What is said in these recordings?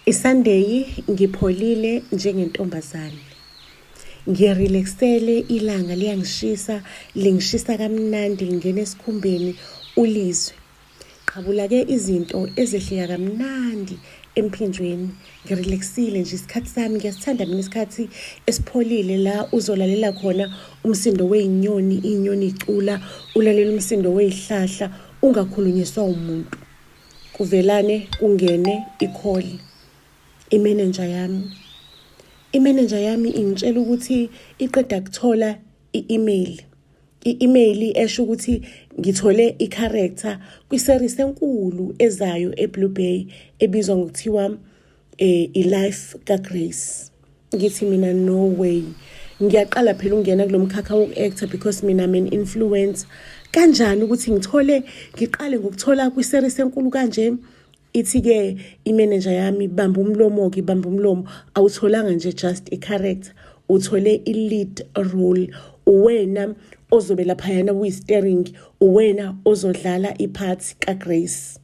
iSunday ngipholile njengentombazane. Ngiyarelaxele, ilanga liyangishisa, lingishisa kamnandi, ngingena esikhumbeni ulizwe. Qabula-ke izinto ezehleka kamnandi emphinjweni. Ngirelaxile nje isikhathi sami, ngiyasithanda mina isikhathi esipholile la uzolalela khona umsindo wey'nyoni, iy'nyoni icula, ulalela umsindo wey'hlahla, ungakhulunyiswa umuntu. Kuvelane kungene ikholi. Imeneja yami ingitshela ukuthi iqeda kuthola i-email. I-email esho ukuthi ngithole i-character kwi-series enkulu ezayo eBlue Bay ebizwa ngokuthiwa i-Life kaGrace. Ngithi mina no way. Ngiyaqala phela ukungena kulo mkhakha woku-actor because mina I'm an influencer. Kanjani ukuthi ngiqale ngokuthola kwi-series enkulu kanje? Ithi-ke imeneja yami bamba umlomo, awutholanga nje just i-character, uthole i-lead role. Uwena ozobe laphayana kuyi-steering, uwena ozodlala iphathi kaGrace.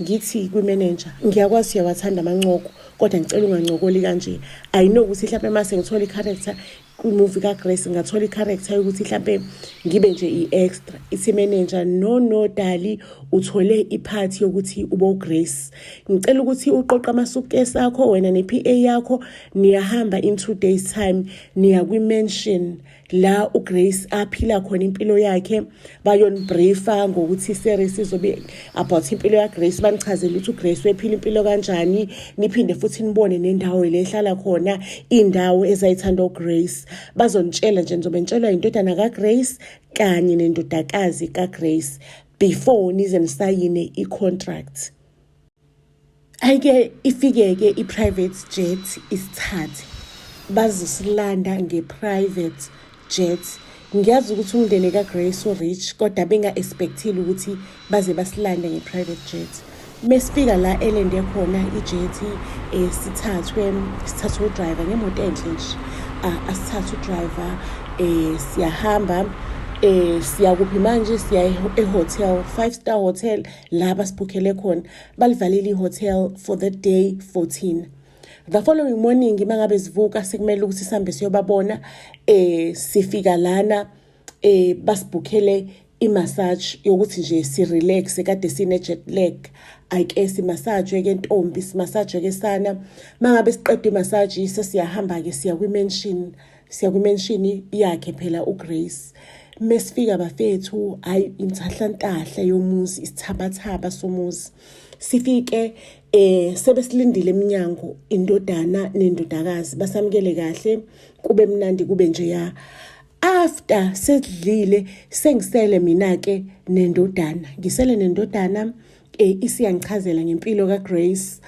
Ngithi kwimeneja, ngiyakwazi uyawathanda amancoko, kodwa ngicela ungancokoli kanje. I know ukuthi mhlawumbe mase ngithola i-character kwi-movie kaGrace, ngathola i-character yokuthi mhlawumbe ngibe nje i-extra. Ithi manager, no dali, uthole iphathi yokuthi uGrace. Ngicela ukuthi uqoqa amasukesi akho, wena ne-PA yakho, niyahamba in 2 days time, niya kwi-mansion la uGrace aphila khona impilo yakhe. Bayonibriefa ngokuthi i-series izobe about impilo yaGrace, banichazele ukuthi uGrace wephila impilo kanjani, niphinde futhi nibone nendawo le ehlala khona, indawo ezayithanda uGrace. Bazonitshela nje, nizobe nitshelwa indodana kaGrace kanye nendodakazi kaGrace before nize nisayine i-contract. Ayike ifike-ke i-private jet isithathe, bazosilanda nge-private jet. Ngiyazi ukuthi umndeni kaGrace rich, kodwa benga-expectile ukuthi baze basilande nge-private jet. Mesifika la elende khona ijethi, sithathwe udriver ngemoto enhle nje. Asithathe udriver, siyahamba, siyakuphi manje, siya ehotel, 5-star hotel la basibhukhele khona. Balivalile ihotel for the day 14. The following morning mangabe sivuka sekumele ukuthi sihambe siyobabona, sifika lana basibhukhele i-massage yokuthi nje si-relax, kade sine-jet lag. Ayike simasajwe-ke ntombi, simasajwe-ke sana. Mangabe siqeda i-massage sesiyahamba-ke siya kwi-mansion yakhe phela uGrace. Mesifika bafethu, hayi intahlantahla yomuzi, isithabathaba somuzi. Sifike sebesilindile eminyango, indodana nendodakazi, basamukele kahle, kube mnandi, kube nje ya. After sedlile sengisele mina-ke nendodana, ngisele nendodana, isiyangichazela ngempilo kaGrace,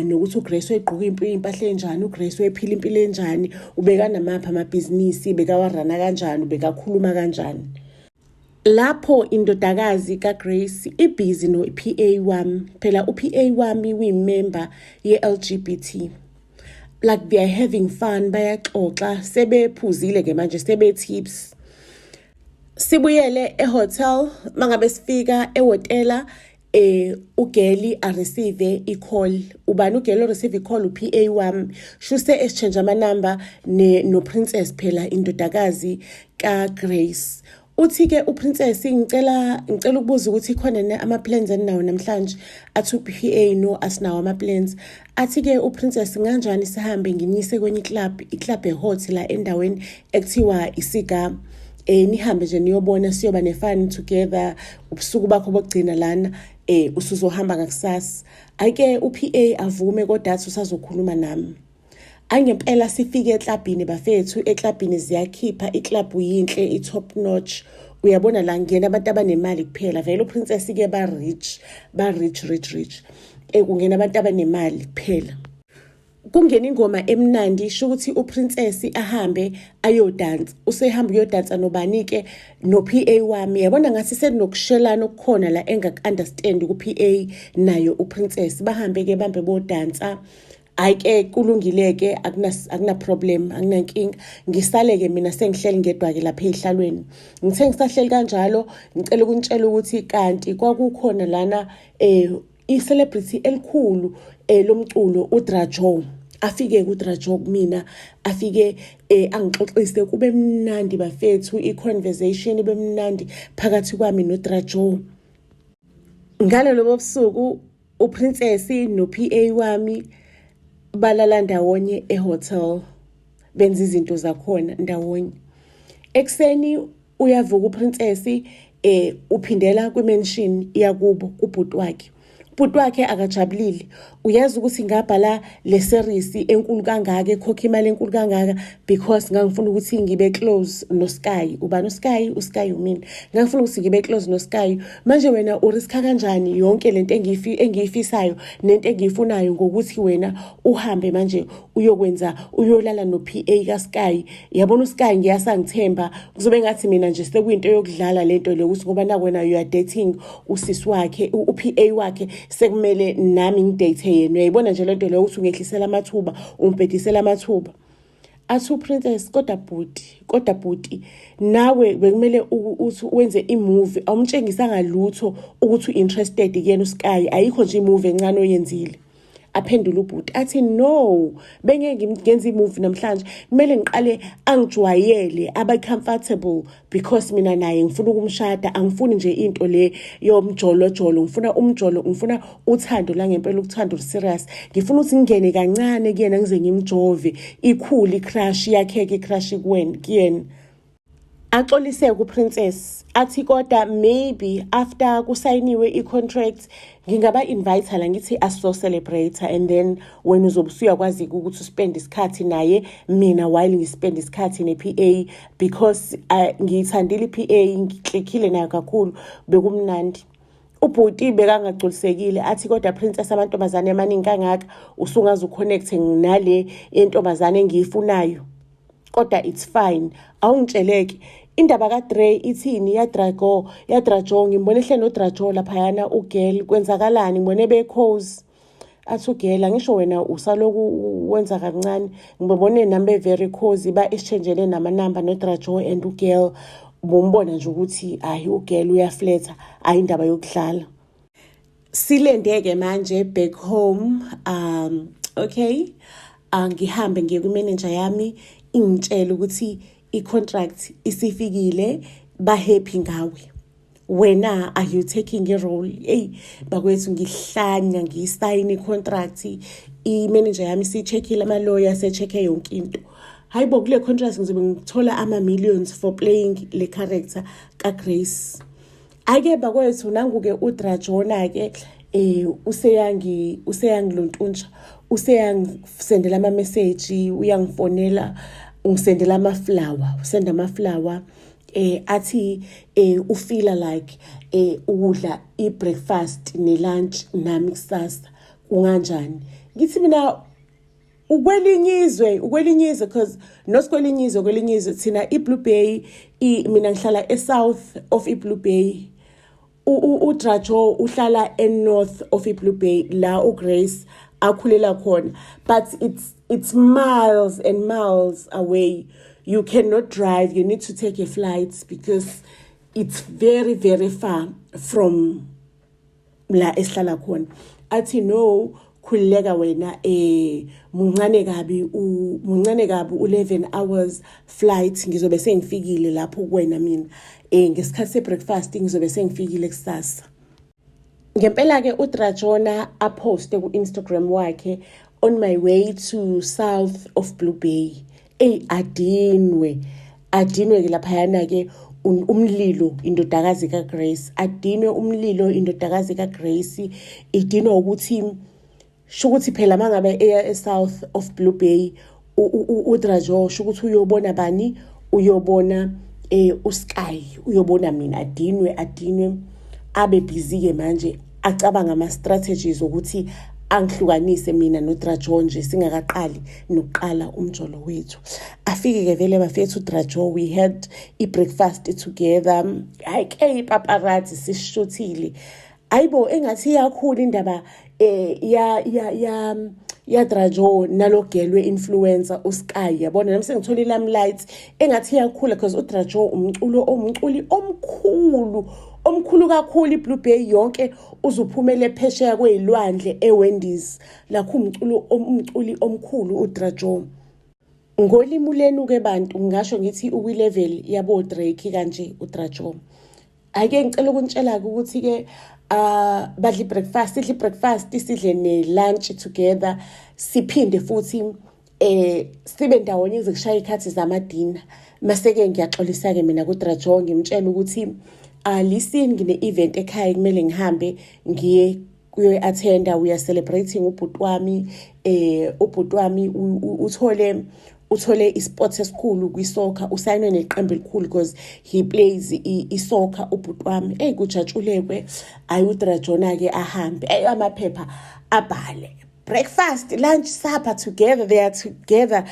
nokuthi uGrace wayegqoka impahla enjani, uGrace wayephila impilo enjani, ubekanamaphi amabhizinisi, bekawarana kanjani, ubekakhuluma kanjani. Lapho indodakazi kaGrace ibhizi no-PA wami, phela uPA wami uyimember ye-LGBT. Like they are having fun, bayaxoxa, sebephuzile-ke manje, sebe-tips. Sibuyele ehotel, mangabe sifika ehotela, ugeli a-receive i-call. Ubani ugeli o-receive i-call? uPA wami. Shuse exchange amanamba no-princess phela indodakazi kaGrace. Uthi-ke uprincess, ngicela ukubuza ukuthi khona ama-plans eninawo namhlanje. Athi uPA no, asinawo ama-plans. Athi-ke uprincess, nganjani sihambe nginyise kwenye i-club ehot la endaweni ekuthiwa iSiga. Nihambe nje niyobona, siyoba ne-fun together, ubusuku bakho bokugcina lana, usuzohamba ngakusasa. Ayike uPA avume, kodwa athi usazokhuluma nami. Angempela sifike eklabhini bafethu, eklabhini ziyakhipha, iklabhu yinhle, i-top notch. Uyabona la ngena abantu abanemali kuphela, vele uprincess-ke rich. Kungena abantu abanemali kuphela. Kungena ingoma emnandi, isho ukuthi uprincess ahambe ayodansa. Usehamba uyodansa nobani-ke? No-PA wami. Yabona ngathi senokushelana okukhona la engak-understand ku-PA nayo uprincess. Bahambe-ke bambe bodansa. Ayike kulungile-ke, akuna problem, akunankinga. Ngisale-ke mina sengihleli ngedwa-ke lapha ey'hlalweni. Ngithe ngisahleli kanjalo, ngicela ukunitshela ukuthi kanti kwakukhona lana i-celebrity elikhulu lomculo uDrajo. Afike kuDrajo kumina, afike angixoxise kube mnandi bafethu, i-conversation ibe mnandi phakathi kwami noDrajo. Ngalolo busuku uPrincess no-PA wami balala ndawonye ehotel, benza izinto zakhona ndawonye. Ekseni uyavuka uPrincess uphindela kwimansion yakubo kubhuti wakhe. Ubhuti wakhe akajabulile, uyazi ukuthi ngabhala le series enkulu kangaka, ekhokha imali enkulu kangaka because ngangifuna ukuthi ngibe close noSky. Ubani uSky? uSky umina. Ngangifuna ukuthi ngibe close noSky. Manje wena uriska kanjani yonke lento engiyifisayo nento engiyifunayo ngokuthi wena uhambe manje uyolala no-PA kaSky? Yabona uSky ngiyasangithemba kuzobe ngathi mina nje sekuyinto yokudlala lento le, ukuthi ngoba na wena you are dating usisi wakhe, uPA wakhe, sekumele nami ngidate yena. Uyayibona nje lento leyo ukuthi ungehlisela amathuba, umbhedisela amathuba. Athi uPrincess, kodwa bhuti nawe bekumele uthi wenze imovie, awumtshengisanga lutho ukuthi u-interested kuyena uSky, ayikho nje imovie encane oyenzile. Aphendula ubhuti athi no, bengeke ngenze imovie namhlanje, kumele ngiqale angijwayele abe comfortable because mina naye ngifuna ukumshada, angifuni nje into le yomjolojolo, ngifuna umjolo, ngifuna uthando la ngempela, ukuthando serious. Ngifuna ukuthi ngingene kancane kuyena ngize ngimjove, ikhulu icrush yakhe ke crush kuyena. Axolise kuPrincess athi kodwa maybe after kusayiniwe i-contract ngingaba invite la ngithi aso celebrate, and then wena uzobe usuyakwazi ukuthi uspend isikhathi naye, mina while ngispend isikhathi ne-PA because ngiyithandile iPA, ngiklickile nayo kakhulu, bekumnandi. Ubhuti bekangagculisekile athi kodwa Princess, amantombazane amaningi kangaka usungaze uconnect nale intombazane engiyifunayo, kodwa it's fine, awungitsheleke. Indaba kaDre ithini yaDrajo, ngimbone ehle noDrajo laphayana uGirl, kwenzakalani? Ngibone bekhozi. Athi uGirl, angisho wena usaloku wenza kancane, ngibone nami very cozy, ba-exchangeele namanamba noDrajo and uGirl. Bombona nje ukuthi hayi uGirl uyafletha, hayi indaba yokudlala. Silendeke manje back home. Okay, ngihambe ngiye kwi-manager yami ingitshela ukuthi i-contract isifikile, ba-happy ngawe, wena are you taking a role? Hey bakwethu, ngihlanya ngiyisayina i-contract, i-manager yami siyicheckile, ama-lawyer se-check yonke into. Hayibo, kule contract ngizobe ngithola ama-millions for playing le character kaGrace. Ake bakwethu, nangu-ke uDrajona-ke useyangilontuntsha, useyangisendela ama-message, uyangifonela, ungisendela usenda ama-flower, athi ufila like ukudla i-breakfast ne-lunch nami kusasa, kunganjani? Ngithi mina ukwelinye because kwelinye izwe thina iBlue Bay, mina ngihlala e-south of iBlue Bay, uDrajo uhlala e-north of iBlue Bay la uGrace akhulela khona, but it's miles and miles away. You cannot drive, you need to take a flight because it's very, very far from la esihlala khona. Athi no, khulileka wena, muncane kabi 11 hours flight, ngizobe sengifikile lapho kuwena mina, ngesikhathi se-breakfast ngizobe sengifikile kusasa. Ngempela ke uDrajona aposte ku-Instagram wakhe, on my way to south of Blue Bay. Adinwe ke laphayana ke umlilo indodakazi kaGrace, adinwe umlilo indodakazi kaGrace, idinwa ukuthi shukuthi phela mangabe eya e-south of Blue Bay, uDrajo shukuthi uyobona bani, uyobona uSky, uyobona mina, adinwe abe busy ke manje, acabanga ama-strategies ukuthi angihlukanise mina noDrajo nje singakaqali nokuqala umjolo wethu. Afike ke vele bafethu uDrajo, we had i-breakfast together. Hayi ke paparazzi sishuthile, ayibo engathi iyakhulu indaba ya Drajo nalogelwe influencer uSky. Yabona nami sengithola i-limelight engathi iyakhula because uDrajo umculi omkhulu omkhulu kakhulu iBlue Bay yonke uzuphumele phesheya kwezilwandle eWendies lakho umculi omkhulu uDrajo. Ngolimi lenu ke bantu ngisho ngithi ukwilevel yabo Drake kanje uDrajo. Ake ngicela ukunitshela ukuthi ke badli breakfast sidle ne lunch together siphinde futhi sibe ndawonye ezikushaya ikhathi zamadina. Mase ke ngiyaxolisa ke mina kuDrajo ngimtshela ukuthi listen ngine event ekhaya kumele ngihambe ngiye kuyo attenda. We are celebrating ubhuti wami uthole isport esikhulu kwisoccer, usayinwe neqembu elikhulu because he plays isoccer ubhuti wami. Kujatshulekwe uDrajona ke ahambe amaphepha abhale breakfast lunch supper together, they are together.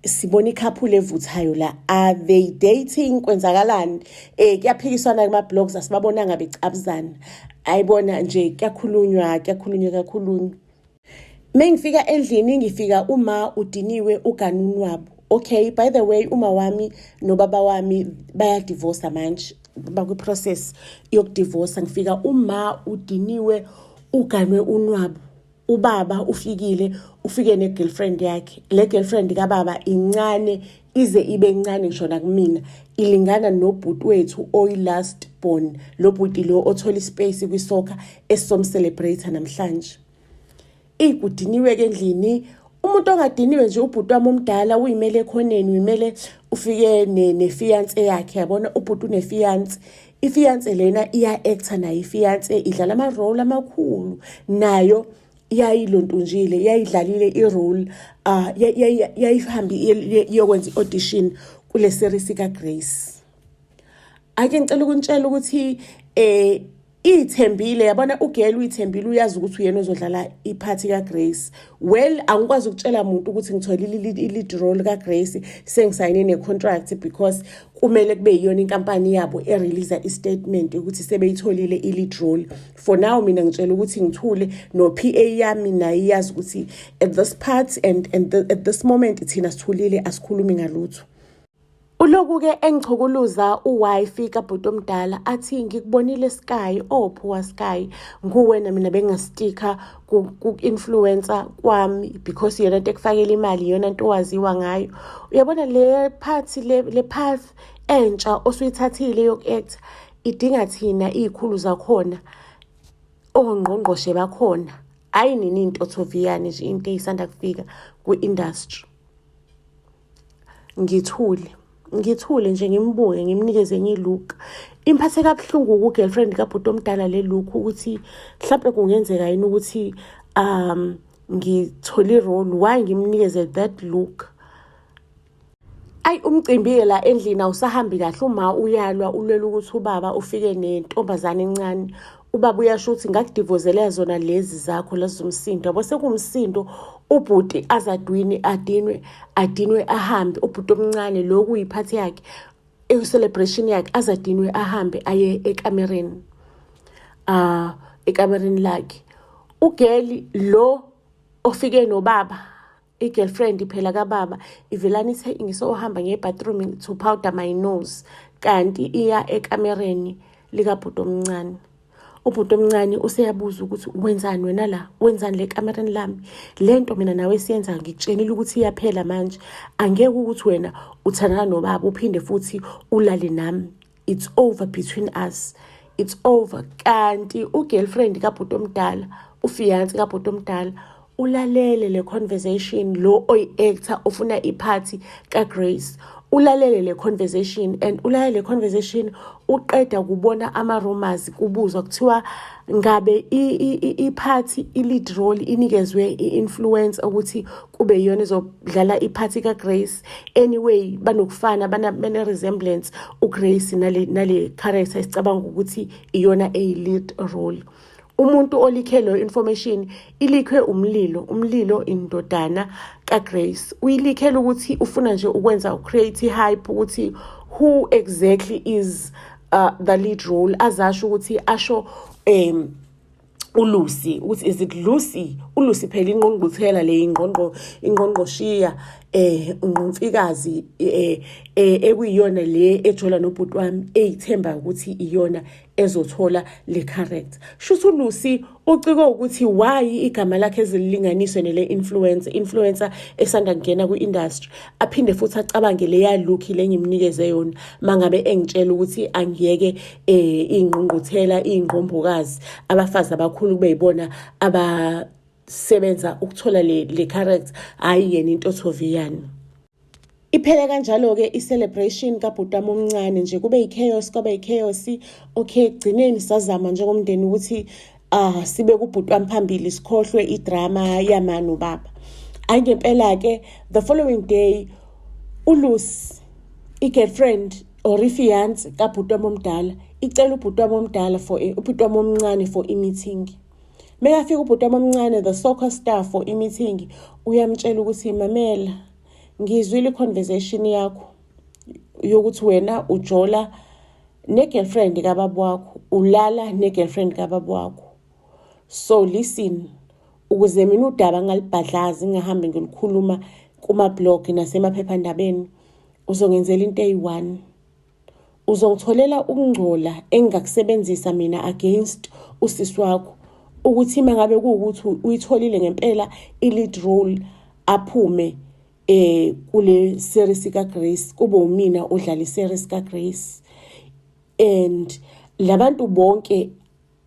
Sibona couple evuthayo la, are they dating? Kwenzakalani? Kuyaphikiswana kuma blogs asibabona ngabe icabuzana. Ayibona nje kuyakhulunywa. Mengifika endlini ngifika uma udiniwe uganuni wabo. Okay, by the way uma wami nobaba wami baya divorce manje, bakwi process yokudivorce. Ngifika uma udiniwe uganwe unwabo. Ubaba ufike ne-girlfriend yakhe. Le girlfriend kababa incane ize ibe incane ngisho nakumina. Ilingana nobhuti wethu last born. Lo bhuti lo othola ispace kwisoccer esomcelebrate namhlanje. Kudiniwe ke endlini. Umuntu ongadiniwe nje ubhuti wami omdala uyimele ekhoneni, uyimele ufike ne-fiance yakhe. Yabona ubhuti une-fiance. Ifiance lena iya-acta nayo ifiance idlala ama-role amakhulu. Nayo yayilontunjile, yayidlalile i-role, yayihambi yokwenza i-audition kule series kaGrace. Ake ngicela ukunitshela ukuthi ithembile, yabona ugirl uyithembile, uyazi ukuthi uyena ozodlala iphathi kaGrace. Well, angikwazi ukutshela umuntu ukuthi ngitholile i-lead role kaGrace sengisayine ne-contract because kumele kube yiyona inkampani yabo e-release i-statement ukuthi sebeyitholile i-lead role. For now mina ngitshela ukuthi ngithule no PA yami naye iyazi ukuthi at this part and at this moment thina sithulile asikhulumi ngalutho. Uloku ke engichokuluza uwifi kabhuti omdala athi ngikubonile Sky, phuwa Sky, nguwena mina bengastika ku-influencer kwami because yona into ekufakela imali, yona into owaziwa ngayo. Uyabona le path entsha osuyithathile yoku-act idinga thina izikhulu zakhona, ongqongqoshe bakhona. Hayi nini into Thoviyane nje into eyisanda kufika ku-industry. Ngithule nje ngimbuke ngimnikeze enye look. Imphathe kabuhlungu ku girlfriend kabhuti omdala le look ukuthi mhlawumbe kungenzeka yini ukuthi ngithole role why ngimnikeze that look. Umcimbi la endlini awusahambi kahle uma uyalwa ulwela ukuthi ubaba ufike nentombazane encane. Ubaba uyasho ukuthi ngakudivozela zona lezi zakho lezomsindo. Yabo sekumsindo ubhuti azadwini adinwe ahambe. Ubhuti omncane lo kuyiphathi yakhe celebration yakhe azadinwe ahambe aye ekamereni. Ekamereni lakhe. Ugeli lo ofike nobaba, i-girlfriend phela kababa, ivelani ithe ngisohamba ngebathroom to powder my nose kanti iya ekamereni likabhuti omncane. Ubhuti omncane useyabuza ukuthi wenzani wena la, wenzani le kamereni lami. Lento mina nawe siyenza ngikutshenile ukuthi iyaphela manje. Angeke ukuthi wena uthandana nobaba uphinde futhi ulale nami. It's over between us. It's over. Kanti ugirlfriend kabhuti omdala, ufiance kabhuti omdala, ulalele le conversation lo oyi-actor ofuna iphathi kaGrace. Ulalele le conversation and ulalele le conversation uqeda kubona ama-rumors kubuzwa kuthiwa ngabe iphathi i-lead role inikezwe i-influence ukuthi kube yona ezodlala iphathi kaGrace. Anyway banokufana bane-resemblance uGrace nale character esicabanga ukuthi iyona lead role. Umuntu olikhe lo information ilikhe umlilo indodana kaGrace. Uyilikhela ukuthi ufuna nje ukwenza create hype ukuthi who exactly is the lead role. Azasho ukuthi asho uLucy ukuthi is it Lucy? uLucy phela ingqongqothela le ingqongqoshiya ungqumfikazi ekuyiyona le ejola nobhuti wami eyithemba ukuthi iyona ezothola le character. Shuthu Lucy ucike ukuthi why igama lakhe ezililinganiswe nele influencer esanda kungena ku-industry, aphinde futhi acabange leya look le ngimnikeze yona mangabe engitshela ukuthi angiyeke ingqungquthela ingqombokazi abafazi abakhulu beyibona abasebenza ukuthola le character, hayi yena intothoviyani. Iphele kanjalo-ke i-celebration kabhutami omncane nje kube i-chaos kwaba i-chaos. Okay, gcineni sazama njengomndeni ukuthi sibe kubhutami phambili sikhohlwe idrama yamani ubaba. Hayi ngempela-ke the following day uLucy i-girlfriend or ifiance kabhutami omdala icela ubhutami omdala ubhutami omncane for i-meeting. Mekafika ubhutami omncane the soccer star for i-meeting uyamtshela ukuthi mamela, ngizwile i-conversation yakho yokuthi wena ujola ne-girlfriend kababa wakho, ulala ne-girlfriend kababa wakho. So listen, ukuze mina udaba ngalibhadlazi ngihambe ngilikhuluma kuma-blog nasemaphephandabeni, uzongenzela into eyi-1. Uzongitholela ukungcola engingakusebenzisa mina against usisi wakho, ukuthi mangabe kuwukuthi uyitholile ngempela i-lead role aphume kule series kaGrace, kube umina odlala iseries kaGrace. And labantu bonke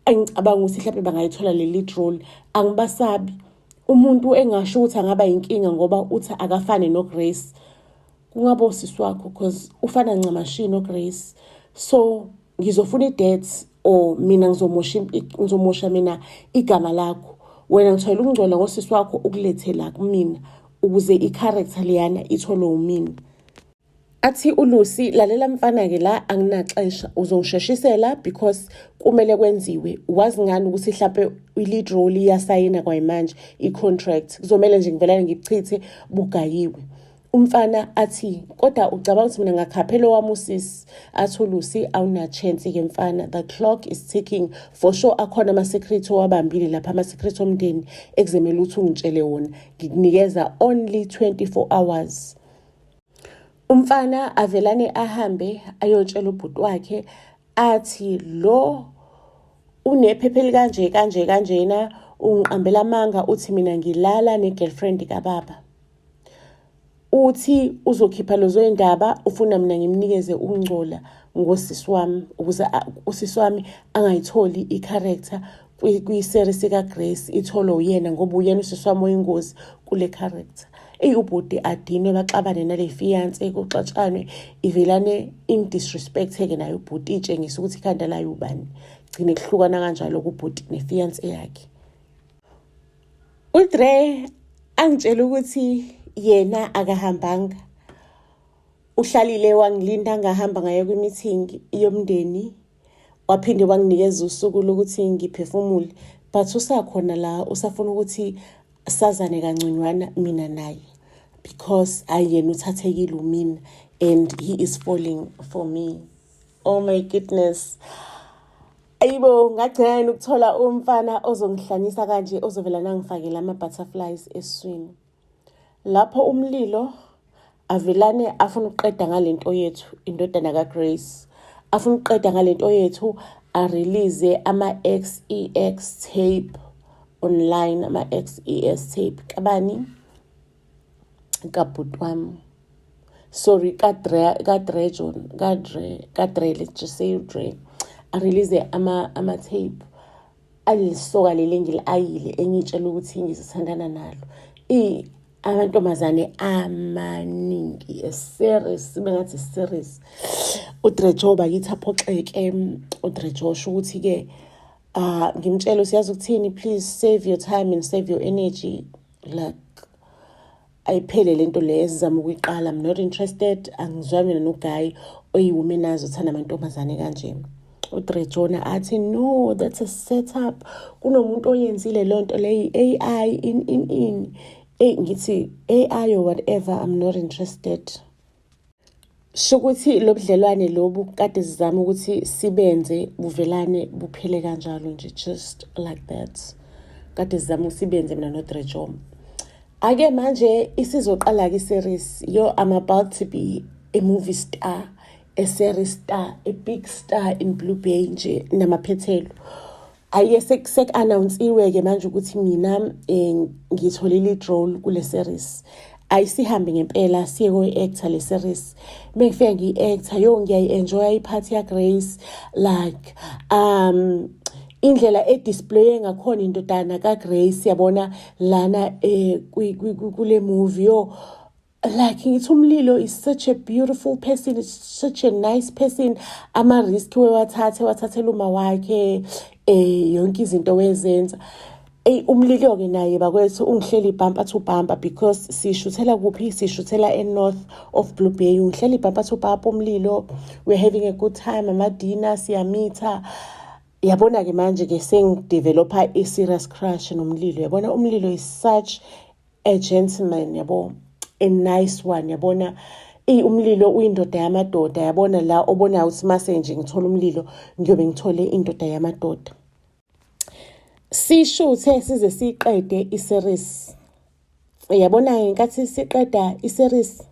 engicabanga ukuthi mhlawumbe bangayithola le lead role angibasabi. Umuntu engasho ukuthi angaba inkinga ngoba uthi akafane noGrace kungaba usisi wakho, because ufana ncamashi noGrace. So ngizofuna i-dates or mina ngizomosha mina igama lakho, wena ngithola ukungcola ngosisi wakho ukulethela kumina ukuze i-character liyana itholwe umina. Athi uLucy, lalela mfana-ke la anginaxesha, uzongisheshisela because kumele kwenziwe. Wazi ngani ukuthi mhlawumbe i-lead role iyasayina kwayimanje i-contract, kuzomele nje ngivelane ngichithe bugayiwe. Umfana athi kodwa ucabanga ukuthi mina ngakhaphela wami usisi. Athi uLucy, awuna-chance-ke mfana, the clock is ticking for sure. Akhona ama-secret owabambile lapha, ama-secret omndeni ekuzemele ukuthi ungitshele wona, ngikunikeza only 24 hours. Umfana avelane ahambe ayotshela ubhuti wakhe athi lo unephephe kanjena ungiqambela amanga uthi mina ngilala ne-girlfriend kababa. Uthi uzokhipha lezo indaba ufuna mina ngimnikeze ukungcola ngosisi wami ukuze usisi wami angayitholi i-character kwi-series kaGrace, itholwe uyena ngoba uyena usisi wami oyingozi kule character. Ubhuti adinwe baxabane nale fiance kuxatshanwe ivelane disrespect-eke nayo ubhuti itshengisa ukuthi ikhanda layo ubani. Gcine kuhlukana kanjalo kubhuti nefiance yakhe. uDre angitshela ukuthi yena akahambanga, uhlalile wangilinda ngahamba ngayo kwi-meeting yomndeni, waphinde wanginikeza usuku lokuthi ngiphefumule, but usakhona la usafuna ukuthi sazane kanconywana mina naye because ayena uthathekile umina and he is falling for me. Oh my goodness. Ayibo, ngagcina ukuthola umfana ozongihlanyisa kanje ozovela nangifakela ama-butterflies eswini. Lapho umlilo avelane afuna ukuqeda ngalento yethu indodana kaGrace, afuna ukuqeda ngalento yethu a-release ama-XEX tape online, ama-XEX tape kabani kabhuti wami, sorry kadre let's just say Dre, a-release ama-tape alisoka leli ngili-ayile engitshela ukuthi ngizithandana nalo. Amantombazane amaningi series, bengathi series. uDre Joba yithi aphoxeke, uDre Josh ukuthi-ke ngimtshela usiyazi ukuthini, please save your time and save your energy, like ayiphele lento le ezizama ukuyiqala. I'm not interested, angizwani mina noguy oyi-womanizer uthanda amantombazane kanje. uDre Jona athi no, that's a setup, kunomuntu oyenzile lonto le AI in ngithi AI or whatever, I'm not interested. Shukuthi lobudlelwane lobu kade sizama ukuthi sibenze buvelane buphele kanjalo nje, just like that. Kade sizama usibenze mina noDre Joma. Ake manje isizoqala ke series. I'm about to be a movie star a series star, a big star in Blue Bay nje namaphethelo. Aye sek-announce-iwe-ke manje ukuthi mina ngitholile i-role kule series. Ayisihambe ngempela siye ko-actor le series. Mengifika ngiyi-actor ngiyayi-enjoya iphathi yaGrace, like indlela edisplaye ngakhona indodana kaGrace yabona lana kule movie like ngithi uMlilo is such a beautiful person, is such a nice person. Ama-risk wathathela uma wakhe yonke izinto wezenza. Umlilo-ke naye bakwethu ungihleli bumper to bumper because sishuthela kuphi, sishuthela north of Blue Bay. Ungihleli bumper to bumper uMlilo, we're having a good time, amadina siyamitha. Yabona-ke manje-ke sengidevelopha i-serious crush nomlilo. Yabona uMlilo is such a gentleman, yabo, a nice one. Yabona uMlilo uyindoda yamadoda. Yabona la obona ukuthi mase nje ngithola uMlilo ngiyobe ngithole indoda yamadoda. Sishuthe size siqede i-series. Yabona ngenkathi siqeda i-series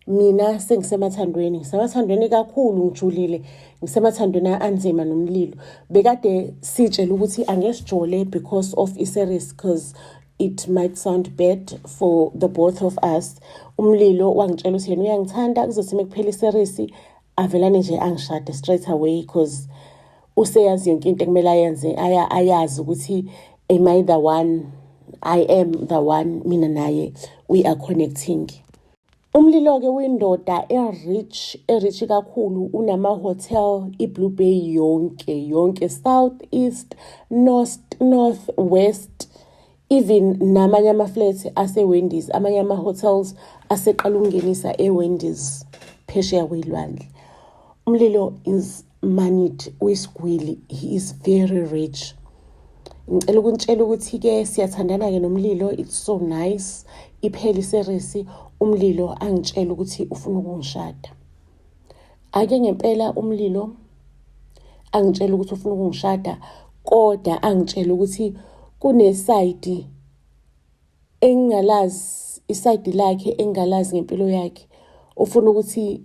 mina sengisemathandweni. Ngisemathandweni kakhulu ngijulile. Ngisemathandweni anzima nomlilo. Bekade sitshela ukuthi angesijole because of i-series because it might sound bad for the both of us. Umlilo wangitshela ukuthi yena uyangithanda kuzothi mekuphela i-series avelane nje angishade straight away because useyazi yonke into ekumele ayenze. Ayazi ukuthi am I the one? I am the one. Mina naye we are connecting. Umlilo-ke uyindoda rich kakhulu. Unama-hotel i-Blue Bay yonke south, east, north, west, even namanye ama-flats ase-Wendy's, amanye ama-hotels aseqala ukungenisa e-Wendy's phesheya kweyilwandle. Umlilo is moneyed, uyisigwili, he is very rich. Ngicela ukunitshela ukuthi-ke siyathandana-ke nomlilo, it's so nice. Iphela iseries uMlilo angitshela ukuthi ufuna ukungishada. Ake ngempela uMlilo angitshela ukuthi ufuna ukungishada, kodwa angitshela ukuthi kune-side engingalazi, iside lakhe engingalazi ngempilo yakhe. Ufuna ukuthi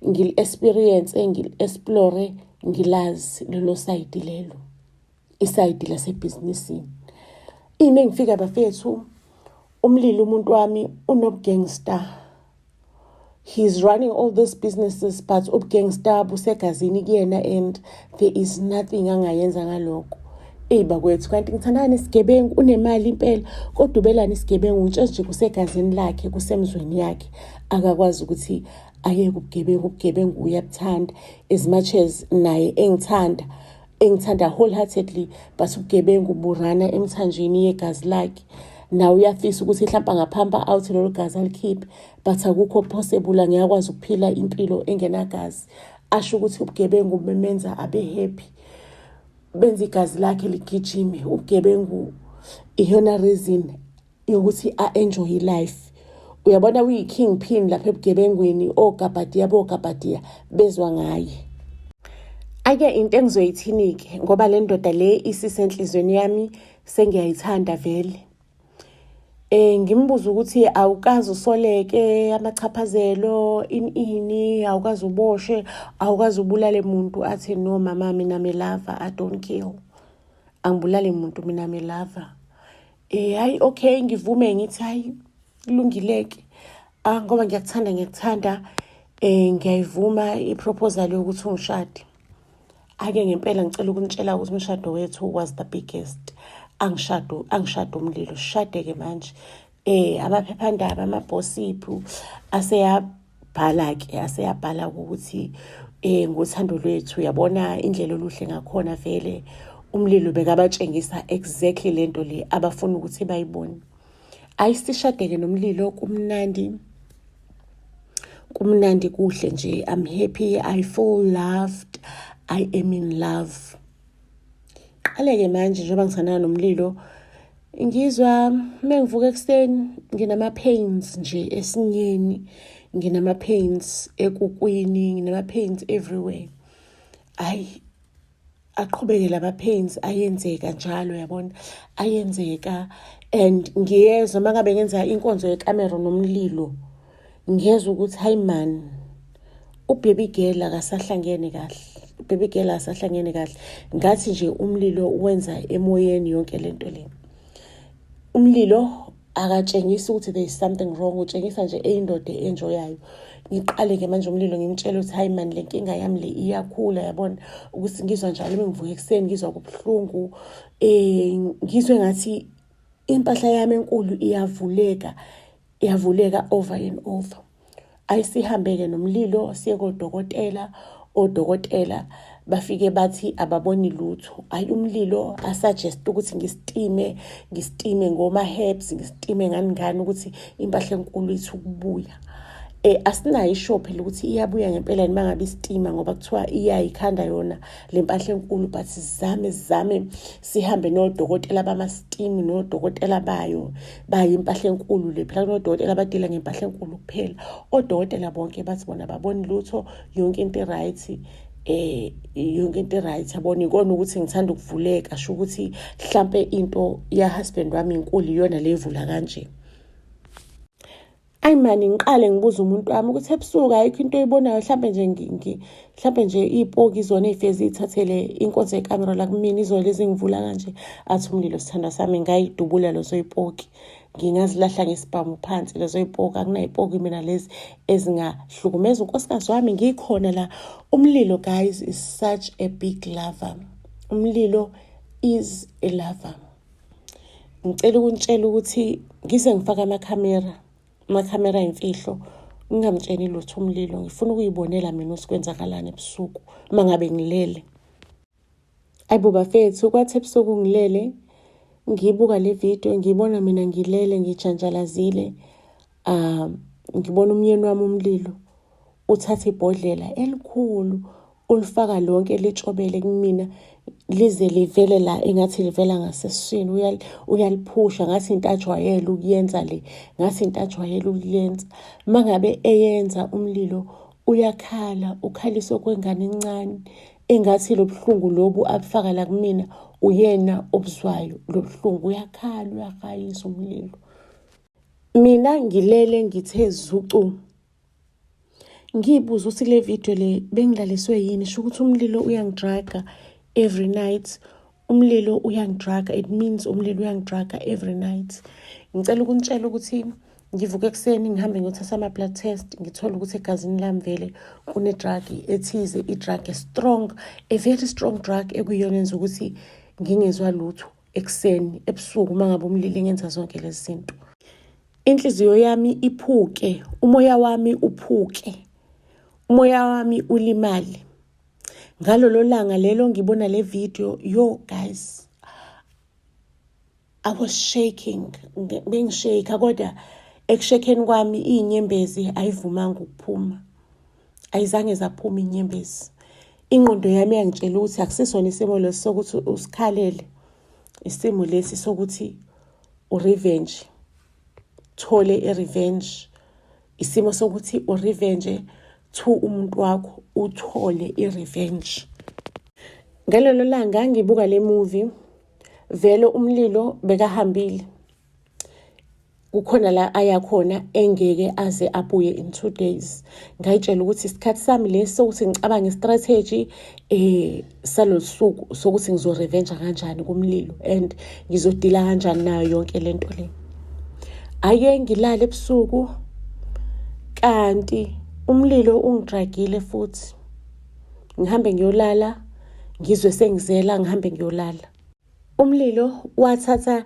ngili-experience, ngili-explore, ngilazi lelo side lelo. Iside lasebhizinisini. Ime ngifika bafethu uMlilo umuntu wami unobugangster. He's running all these businesses but ubugangster busegazini kuyena and there is nothing angayenza ngalokho. Bakwethu kanti ngithandana nesigebengu, unemali impela kodwa ubelana isigebengu nje kusegazini lakhe, kusemzweni yakhe. Akakwazi ukuthi ayeke ubugebengu uyabuthanda as much as naye engithanda wholeheartedly, but ubugebengu burana emthanjeni yegazi lakhe. Now uyafisa ukuthi mhlawumbe ngaphamba out lelo gazi alikhiphe, but akukho possible. Ngiyakwazi ukuphila impilo engenagazi. Asho ukuthi ubugebengu bumenza abe happy, benza igazi lakhe ligijime. Ubugebengu iyona reason yokuthi enjoy life. Uyabona uyi-kingpin lapha ebugebengwini, ogabadiya bezwa ngaye. Ake into engizoyithini-ke ngoba le ndoda le isisenhlizweni yami sengiyayithanda vele. Ngimbuza ukuthi awukazi usoleke amachaphazelo ini, awukazi uboshe, awukazi ubulale muntu. Athi no mama, mina me lava, I don't kill. Angibulale muntu, mina me lava. Hayi okay, ngivume ngithi hayi kulungileke. Ngoba ngiyakuthanda ngiyayivuma iproposal yokuthi ungishade. Ake ngempela ngicela ukunitshela ukuthi umshado wethu was the biggest. Angishado uMlilo, shade-ke manje. Amaphephandaba, amabhosiphu aseyabhala ukuthi ngothando lwethu. Yabona indlela oluhle ngakhona vele uMlilo bekabatshengisa exactly lento le abafuna ukuthi bayibone. Ayisishade-ke nomlilo, kumnandi kuhle nje. I'm happy, I feel loved, I am in love. Qale-ke manje njengoba ngithandana nomlilo, ngizwa mengivuka ekuseni nginama-pains nje esinyeni, nginama-pains ekukwini, nginama-pains everywhere. Aqhubeke lama-pains, ayenzeka njalo, yabona, ayenzeka. And ngiyezwa uma ngabe ngenza inkonzo yekamero nomlilo, ngiyezwa ukuthi hayi man, ubaby girl akasahlangene kahle. Ubaby girl akasahlangene kahle. Ngathi nje umlilo wenza emoyeni yonke lento le. Umlilo akatshengisi ukuthi there is something wrong, utshengisa nje eyindoda enjoyayo. Ngiqale-ke manje umlilo ngimtshela ukuthi hayi mani, le nkinga yami le iyakhula, yabona ukuthi ngizwa njalo uma ngivuka ekuseni ngizwa kubuhlungu. Ngizwe ngathi impahla yami enkulu iyavuleka over and over. Ayisihambe-ke nomlilo siye kodokotela. Odokotela bafike bathi ababoni lutho. Ayi umlilo asuggest ukuthi ngisitime ngoma-herbs, ngisitime ngani ukuthi impahla enkulu ithi ukubuya. Asinayo isho phela ukuthi iyabuya ngempela noma ngabe isitima, ngoba kuthiwa iyayikhanda yona le mpahla enkulu, but sizame sihambe nodokotela bama-steam, nodokotela bayo impahla enkulu le. Phela kunodokotela abadila ngempahla enkulu kuphela. Odokotela bonke bathi bona baboni lutho, yonke into right. Yonke into right, yabona ikona ukuthi ngithanda ukuvuleka, sho ukuthi mhlampe into ya husband wami inkulu iyona levula kanje. Ayi mani, ngiqale ngibuza umuntu wami ukuthi ebusuku ayikho into oyibonayo, mhlampe nje ipoki izona ey'fezi ithathele inkonzo yekamera la kumina, izona lezi ngivula kanje. Athi umlilo sithandwa sami, ngayidubula lezo ipoki, ngingazilahla ngesibhamu phansi lezo ipoki. Akunayipoki mina lezi ezingahlukumeza unkosikazi wami, ngikhona la. Umlilo guys is such a big lover. Umlilo is a lover. Ngicela ukuntshela ukuthi ngize ngifaka amakhamera imfihlo, ngingamtsheni lutho umlilo. Ngifuna ukuyibonela mina usikwenzakalani ebusuku uma ngabe ngilele. Ayibo bafethu, kwathi ebusuku ngilele ngibuka le video, ngibona mina ngilele ngijanjalazile. Ngibona umyeni wami umlilo uthatha ibhodlela elikhulu, ulifaka lonke litshobele kumina, lize livele la engathi livela ngasesiswini. Uyaliphusha ngathi into ajwayele ukuyenza le, ngathi into ajwayele ukuyenza. Uma ngabe eyenza umlilo uyakhala, ukhalisa okwengane encane, engathi lo buhlungu lobu abufaka la kumina uyena obuzwayo. Lo buhlungu uyakhala, uyahayisa umlilo. Mina ngilele ngithe zucu, ngibuza ukuthi le video le bengilaliswe yini. Sho ukuthi umlilo uyangidraga every night. Umlilo uyangidraga, it means umlilo uyangidraga every night. Ngicela ukuntshela ukuthi ngivuka ekuseni ngihambe ngiyothatha ama-blood test, ngithole ukuthi egazini lami vele kune-drug ethize, i-drug strong, a very strong drug ekuyiyona yenza ukuthi ngingezwa lutho ekuseni, ebusuku uma ngabe umlilo ngenza zonke lezi zinto. Inhliziyo yami iphuke, umoya wami uphuke, umoya wami ulimale. Ngalolo langa lelo ngibona le video, yo guys, I was shaking, bengishake. Kodwa ekushekeni kwami inyembezi ayivumanga ukuphuma, ayizange zaphuma inyembezi. Ingqondo yami yangitshela ukuthi akusisona isimo lesi sokuthi usikhalele, isimo lesi sokuthi urevenge, thole i-revenge. Isimo sokuthi urevenge to umuntu wakho, uthole i-revenge. Ngalelo langa ngibuka le movie, vele umlilo bekahambile. Kukhona la ayakhona engeke aze abuye in 2 days. Ngayitshela ukuthi isikhathi sami lesi sokuthi ngicabange strategy salosuku sokuthi ngizorevenge kanjani kumlilo and ngizodila kanjani nayo yonke lento le. Ake ngilale ebusuku, kanti umlilo ungidragile futhi. Ngihambe ngiyolala, ngizwe sengizela, ngihambe ngiyolala. Umlilo wathatha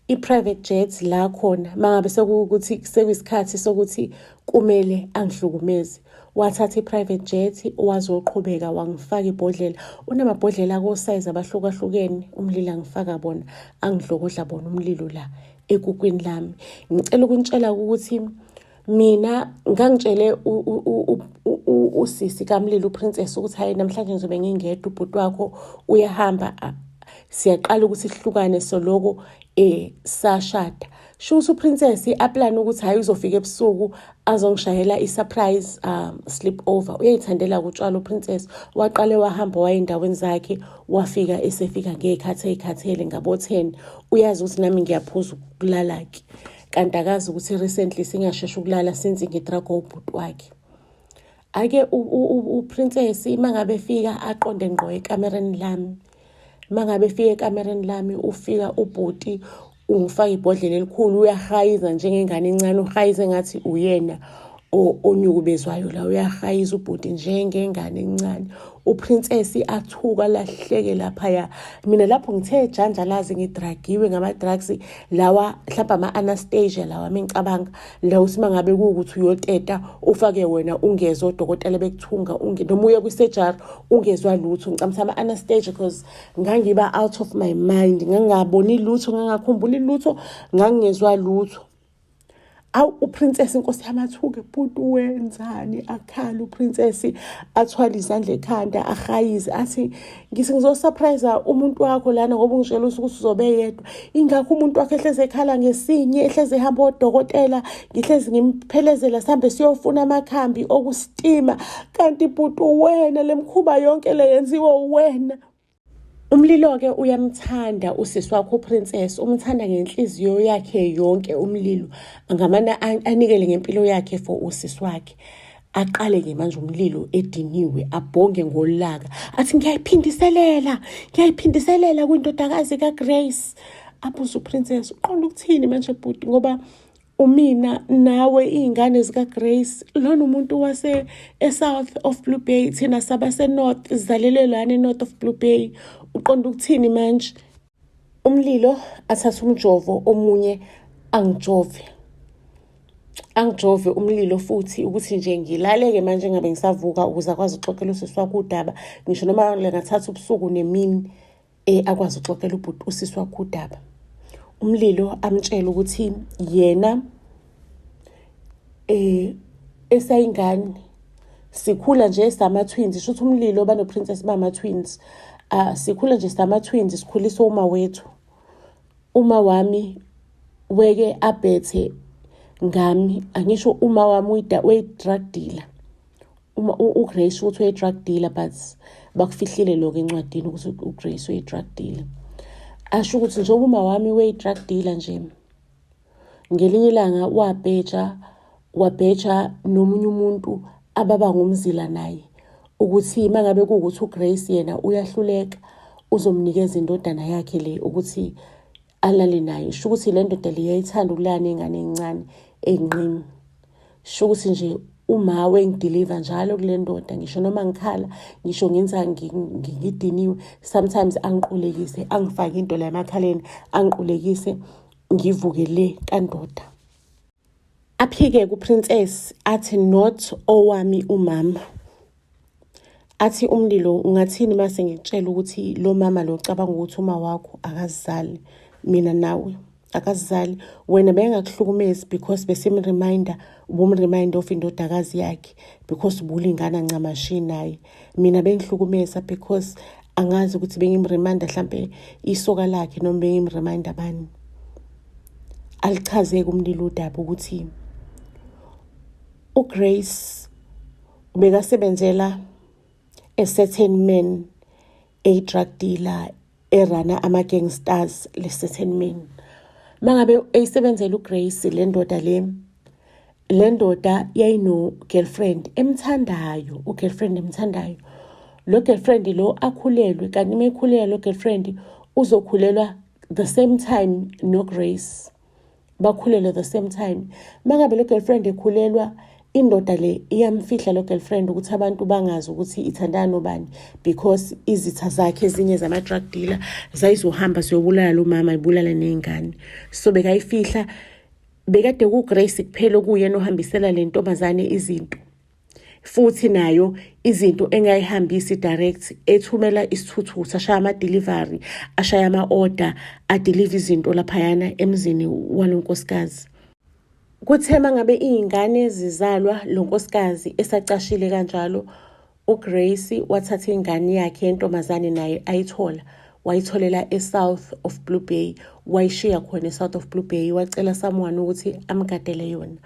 i-private jet la khona, mangabe sekuwukuthi sekuyisikhathi sokuthi kumele angihlukumeze. Wathatha i-private jet, wazoqhubeka wangifaka ibhodlela. Unamabhodlela ko-size abahlukahlukene, umlilo angifaka bona, angidlokodla bona umlilo la ekukwini lami. Ngicela ukuntshela ukuthi mina ngangitshele usisi kamlilo, uprincess, ukuthi hayi namhlanje ngizobe ngingedwa, ubhuti wakho uyahamba, siyaqala ukuthi sihlukane soloko sashada. Sho ukuthi uprincess aplan ukuthi hayi uzofika ebusuku azongishayela i-surprise sleep over. Uyayithandela ukutshwala uprincess. Waqale wahamba wayindaweni zakhe, wafika esefika ngekhathi ezikhathele ngabo 10. Uyazi ukuthi nami ngiyaphuza ukulala ke, kanti akazi ukuthi recently singasheshe ukulala since ngidraga ubhuti wakhe. ake uprincess mangabe fika aqonde ngqo ekamereni lami. Mangabe fika ekamereni lami ufika ubhuti ungifaka ibhodlela elikhulu uyahayiza njengengane encane uhayize ngathi uyena onyukubezwayo la uyahayiza ubhuti njengengane encane. Uprincess athuka lahleke laphaya. Mina lapho ngithe janjalazi ngidragiwe ngama-drugs lawa mhlawumbe ama-Anastasia lawa mengicabanga lawo simangabe kuwukuthi uyoteta ufake wena ungezwe odokotela bekuthunga noma uye kwi-surgery ungezwa lutho. Ngicabanga ama-Anastasia because ngangiba out of my mind, ngangaboni lutho, ngangakhumbuli lutho, ngangezwa lutho. Awu uprincess inkosi yamathuke bhuti wenzani akhala uprincess athwala izandla ekhanda ahayize athi ngizosurprise umuntu wakho lana ngoba ungitshela ukuthi uzobe yedwa. Ingakho umuntu wakhe ehleze ekhala ngesinye ehleze ehamba odokotela ngihlezi ngimphelezela sihambe siyofuna amakhambi okustima kanti bhuti wena lemkhuba yonke le yenziwa wena. Umlilo-ke uyamthanda usisi wakho uprincess, umthanda ngenhliziyo yakhe yonke umlilo. Angamane anikele ngempilo yakhe for usisi wakhe. Aqale-ke manje umlilo ediniwe abhonge ngolaka athi ngiyayiphindiselela kwindodakazi kaGrace. Abuza uprincess uqonda ukuthini manje bhuti ngoba umina nawe iy'ngane zikaGrace lona umuntu wase e-South of Blue Bay thina sabase-North sizalelwe lana e-North of Blue Bay. Uqonda ukuthini manje? Umlilo athatha umjovo omunye angijove umlilo futhi ukuthi nje ngilaleke manje ngabe ngisavuka ukuze akwazi ukuxoxela usisi wakhe udaba. Ngisho noma lengathatha ubusuku nemini akwazi ukuxoxela usisi wakhe udaba. Umlilo amtshela ukuthi yena esayingane sikhula nje sama-twins. Sho ukuthi umlilo banoprincess bama-twins. Sikhula nje sama-twins sikhuliswa uma wethu. Uma wami weke abethe ngami, angisho uma wami we-drug dealer. uGrace ukuthi we-drug dealer but bakufihlile lokho encwadini ukuthi uGrace we-drug dealer. Asho ukuthi njengoba uma wami we-drug dealer nje ngelinye ilanga wabheja nomunye umuntu ababa ngumzila naye ukuthi mangabe kuwukuthi uGrace yena uyahluleka uzomnikeza indodana yakhe le ukuthi alale naye. Sho ukuthi le ndoda le yayithanda ukulana ingane encane enqini. Sho ukuthi nje uma wengideliver njalo kule ndoda ngisho noma ngikhala ngisho ngenza ngidiniwe sometimes angiqulekise angifake into la emakhaleni angiqulekise ngivuke le kandoda. Aphike kuprincess athi not owami umama. Athi umlilo ungathini mase ngikutshela ukuthi lo mama lo cabanga ukuthi uma wakho akazizali mina nawe akazizali wena bengakuhlukumezi because besimreminder ubumreminder of indodakazi yakhe because ubulingana ncamashi naye. Mina bengihlukumeza because angazi ukuthi bengimreminder mhlambe isoka lakhe noma bengimreminder bani. Alichaze kumlilo udaba ukuthi uGrace ubekasebenzela a certain man, a drug dealer, erana ama-gangsters, le certain man. Mangabe eyisebenzela uGrace le ndoda yayino girlfriend emthandayo, ugirlfriend emthandayo. Lo girlfriend lo akhulelwe kanti mekhulelwa lo girlfriend uzokhulelwa the same time no Grace. Bakhulelwe the same time. Mangabe lo girlfriend ekhulelwa indoda le iyamfihla lo girlfriend ukuthi abantu bangazi ukuthi ithandana nobani because izitha zakhe ezinye zama-drug dealer zayizohamba ziyobulala lo mama ibulala ney'ngane. So bekayifihla bekade kuGrace kuphela kuyena ohambisela le ntombazane izinto. Futhi nayo izinto engayihambisi direct ethumela isithuthuthi ashaya ama-delivery ashaya ama-order adeliver izinto laphayana emzini walonkosikazi. Kuthe mangabe iy'ngane zizalwa lo nkosikazi esacashile kanjalo uGrace wathatha ingane yakhe yentombazane naye wayitholela eSouth of Blue Bay, wayishiya khona eSouth of Blue Bay, wacela someone ukuthi amgadele yona.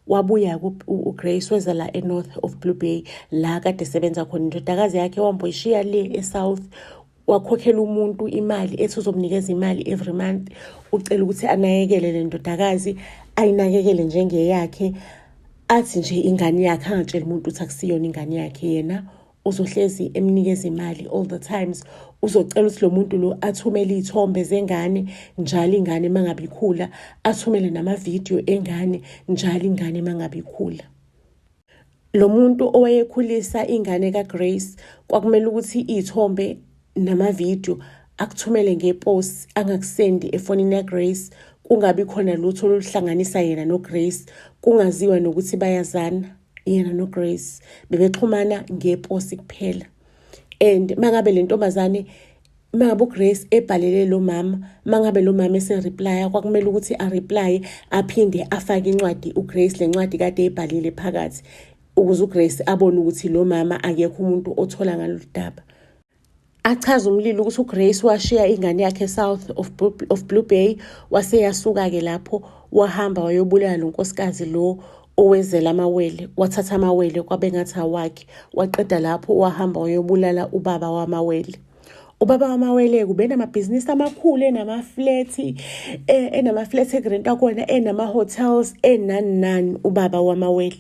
Wabuya uGrace weza la eNorth of Blue Bay la kade sebenza khona indodakazi yakhe wamboyishiya le eSouth. Wakhokhela umuntu imali ethi uzomnikeza imali every month ucela ukuthi anakekele le ndodakazi ayinakekele njengeyakhe. athi nje ingane yakhe, angatshela umuntu ukuthi akusiyona ingane yakhe. Yena uzohlezi emnikeza imali all the times, uzocela ukuthi lo muntu lo athumele iy'thombe zengane njalo ingane mangabe ikhula, athumele namavidiyo engane njalo ingane mangabe ikhula. Lo muntu owayekhulisa ingane kaGrace kwakumele ukuthi iy'thombe namavidiyo akuthumele ngeposi, angakusendi efonini yaGrace, kungabi khona lutho oluhlanganisa yena noGrace, kungaziwa nokuthi bayazana yena noGrace, bebexhumana ngeposi kuphela. And mangabe le ntombazane, mangabe uGrace ebhalele lo mama, mangabe lo mama ese-replya, kwakumele ukuthi a-replye aphinde afake incwadi uGrace, le ncwadi kade eyibhalile phakathi, ukuze uGrace abone ukuthi lo mama akekho umuntu othola ngalo daba. Achaza umlilo ukuthi uGrace washiya ingane yakhe south of Blue Bay, waseyasuka-ke lapho wahamba wayobulala lo nkosikazi lo owezela amawele, wathatha amawele kwabe ngathi awakhe, waqeda lapho wahamba wayobulala ubaba wamawele. Ubaba wamawele kube namabhizinisi amakhulu, enamaflethi egrenta khona, enama-hotels, enani ubaba wamawele.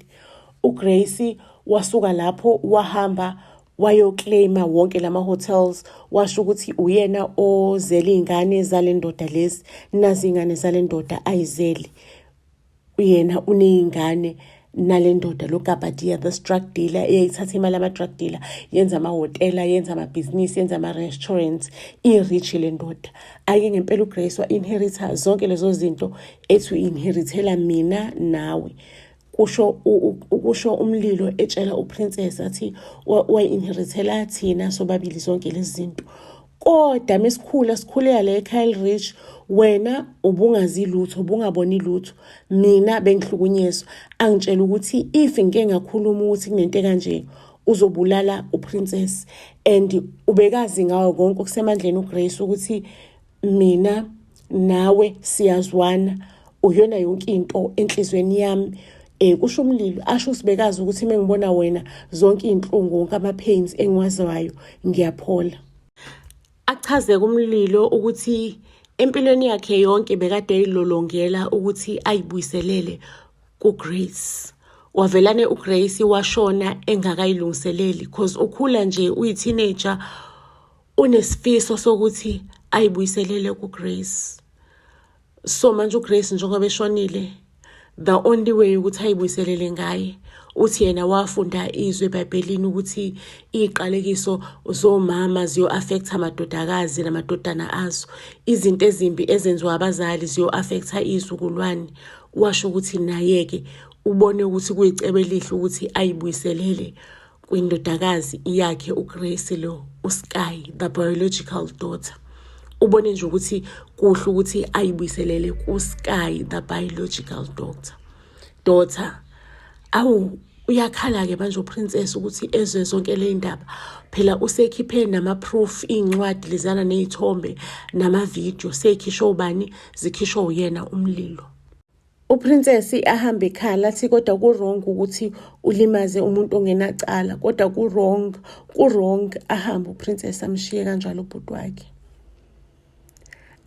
uGrace wasuka lapho wahamba wayoclaima wonke lama-hotels, washo ukuthi uyena ozele iy'ngane zale ndoda lezi, nazi iy'ngane zale ndoda ayizele. Uyena uney'ngane nale ndoda lo Gabadia, the drug dealer, eyayithatha imali ama-drug dealer, yenza amahhotela, yenza amabhizinisi, yenza ama-restaurants, i-rich le ndoda. Ake ngempela uGrace wa-inheritha zonke lezo zinto ethi u-inherithela mina nawe. Kusho umlilo etshela uPrincess athi wayi-inherithela thina sobabili zonke lezi zinto. Kodwa sikhulela le Kyle Rich, wena ubungazi lutho, ubungaboni lutho, mina bengihlukunyezwa. Angitshela ukuthi if ngike ngakhuluma ukuthi kunento kanje uzobulala uPrincess, and ubekazi ngawo konke okusemandleni uGrace ukuthi mina nawe siyazwana, uyona yonke into enhlizweni yami. Kusho umlilo, asho sibekazi ukuthi mengibona wena zonke iy'nhlungu, wonke ama-pains engiwaziwayo ngiyaphola. Achazeke umlilo ukuthi empilweni yakhe yonke bekade eyilolongela ukuthi ayibuyiselele kuGrace. Wavelane uGrace washona engakayilungiseleli, because ukhula nje uyi-teenager, unesifiso sokuthi ayibuyiselele kuGrace. So manje uGrace njengoba eshonile, the only way ukuthi ayibuyiselele ngaye, uthi yena wafunda izwi eBhayibhelini ukuthi iqalekiso zomama ziyo-affecta amadodakazi namadodana azo, izinto ezimbi ezenziwa abazali ziyo-affecta izizukulwane. Washo ukuthi naye-ke ubone ukuthi kuyicebo elihle ukuthi ayibuyiselele kwindodakazi yakhe uGrace lo, uSky, the biological daughter. Ubone nje ukuthi kuhle ukuthi ayibuyiselele kuSky, the biological daughter. Awu, uyakhala-ke manje uPrincess ukuthi ezwe zonke le ndaba. Phela usekhiphe nama-proof, iy'ncwadi lezana ney'thombe namavidiyo, seyikhishwa ubani? Zikhishwa uyena umlilo. uPrincess ahambe ekhala athi kodwa ku-wrong ukuthi ulimaze umuntu ongenacala, kodwa ku-wrong ahambe uPrincess amshiye kanjalo ubhuti wakhe.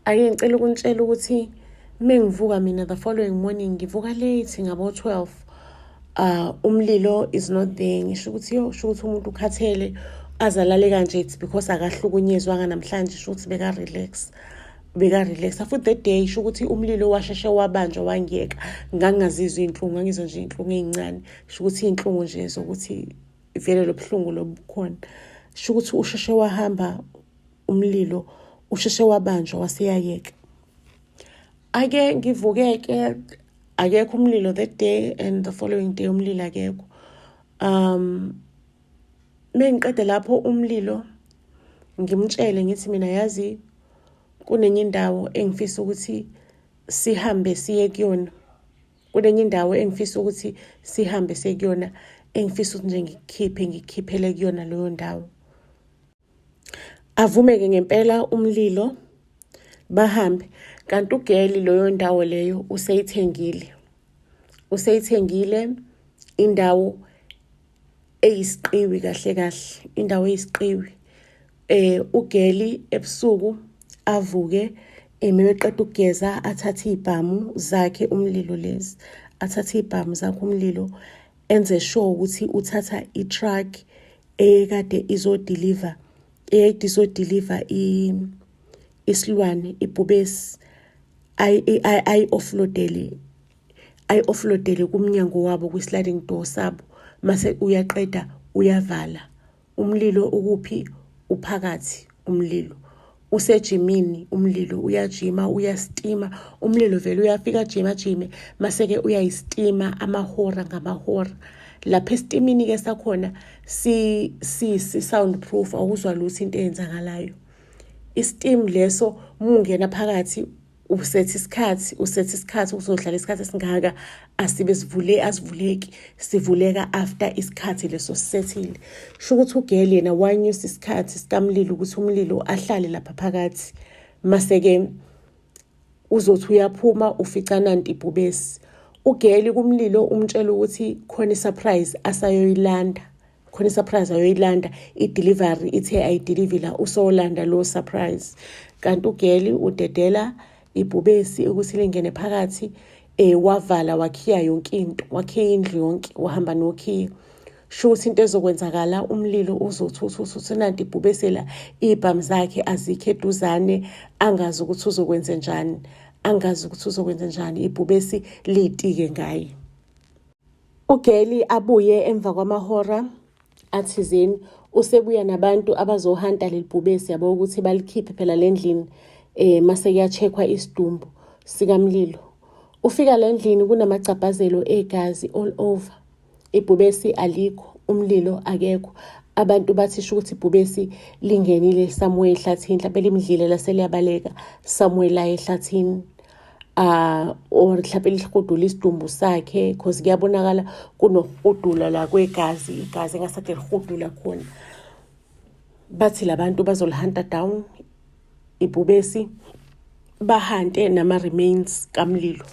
Ake ngicela ukunitshela ukuthi mengivuka mina the following morning, ngivuka late ngabo-12, umlilo is not there. Ngisho ukuthi umuntu ukhathele azalale kanje, it's because akahlukunyezwanga namhlanje, sho ukuthi beka-relax. Futhi that day sho ukuthi umlilo washeshe wabanjwa wangiyeka, ngangingazizwa iy'nhlungu, ngangizwa nje iy'nhlungu ey'ncane, sho ukuthi iy'nhlungu nje zokuthi vele lo buhlungu lobukhona. Sho ukuthi usheshe wahamba umlilo, usheshe wabanjwa waseyayeka. Ake ngivukeke, akekho umlilo that day, and the following day umlilo akekho. Mengiqede lapho umlilo ngimtshele ngithi mina yazi kunenye indawo engifisa ukuthi sihambe siye kuyona. Kunenye indawo engifisa ukuthi sihambe siye kuyona, engifisa ukuthi nje ngikhiphele kuyona leyo ndawo. Avume-ke ngempela umlilo bahambe, kanti ugeli loyo ndawo leyo useyithengile indawo eyisiqiwi kahle, indawo eyisiqiwi. Ugeli ebusuku avuke, meqeda ukugeza athathe ibhamu zakhe umlilo lezi athathe iy'bhamu zakhe umlilo, enze sure ukuthi uthatha i-truck ekade izodeliver isilwane, ibhubesi, ayi-offloadele kumnyango wabo kwi-sliding door sabo. Mase uyaqeda uyavala. Umlilo ukuphi? Uphakathi umlilo. Usejimini umlilo, uyajima, uyastima. Umlilo vele uyafika jime, mase-ke uyayistima amahora ngamahora. Lapha esitimini-ke sakhona si-soundproof, awuzwa lutho into eyenzakalayo. Istim leso mungena phakathi usethe isikhathi uzohlala isikhathi esingaka, asivuleki, sivuleka after isikhathi leso sisethile. Sho ukuthi ugeli yena wanyusa isikhathi sikamlilo ukuthi umlilo ahlale lapha phakathi. Mase-ke uzothi uyaphuma ufica nanti ibhubesi. Ugeli kumlilo umtshela ukuthi khona i-surprise ayoyilanda, i-delivery ithe ayidilivila, usowulanda lo surprise. Kanti ugeli udedela ibhubesi ukuthi lingene phakathi, wavala, wakhiya yonke into, wakhiya indlu yonke, wahamba nokhiya. Sho ukuthi into ezokwenzakala, umlilo uzothi nanti ibhubesi la, iy'bhamu zakhe azikho eduzane, angazi ukuthi uzokwenza njani, ibhubesi liy'tike ngaye. Ugeli abuye emva kwamahora athizeni, usebuya nabantu abazohanta leli bhubesi yabo ukuthi balikhiphe phela lendlini. Mase kuya-checkwa isidumbu sikamlilo. Ufika lendlini kunamagcabhazelo egazi all over. Ibhubesi alikho, umlilo akekho. Abantu bathi sho ukuthi ibhubesi lingenile somewhere ehlathini, mhlawumbe limdlile lase liyabaleka somewhere la ehlathini. Or mhlawumbe lihudula isidumbu sakhe, because kuyabonakala kunohudula la kwegazi, igazi engasade lihudula khona. Bathi labantu bazolihanta down ibhubesi, bahante nama-remains kamlilo.